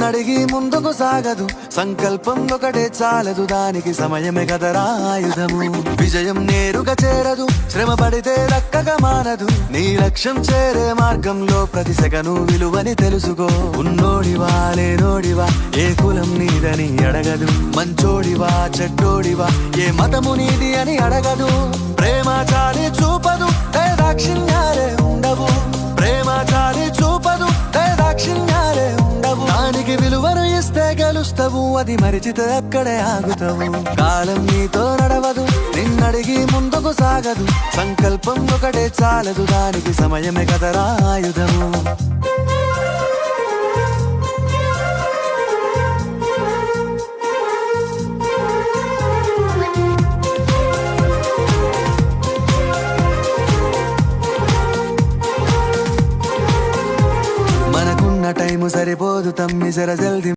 నిన్నడిగి ముందుకు సాగదు, సంకల్పం ఒకటే చాలదు, దానికి సమయమే కదరా ఆయుధము. విజయం నేరుగా చేరదు, శ్రమ పడితే దక్కగా మానదు, నీ లక్ష్యం చేరే మార్గంలో ప్రతి సెకను విలువని తెలుసుకో. ఉన్నోడివా లేనోడివా, ఏ కులం నీదని అడగదు, మంచోడివా చెడ్డోడివా, ఏ మతము నీది అని అడగదు. ప్రేమ చాలి చూపదు, దాక్షిణ్యాలే ఉండవు, ప్రేమ చాలి చూపదు, దాక్షిణ్యాలే ఉండవు. దానికి విలువను ఇస్తే గెలుస్తావు, అది మరిచితే అక్కడే ఆగుతావు. కాలం నీతో నడవదు, నిన్నడిగి ముందుకు సాగదు, సంకల్పం ఒకటే చాలదు, దానికి సమయమే కదరా ఆయుధము. మనకున్న టైము సరిపోదు తమ్మి, జర జల్ది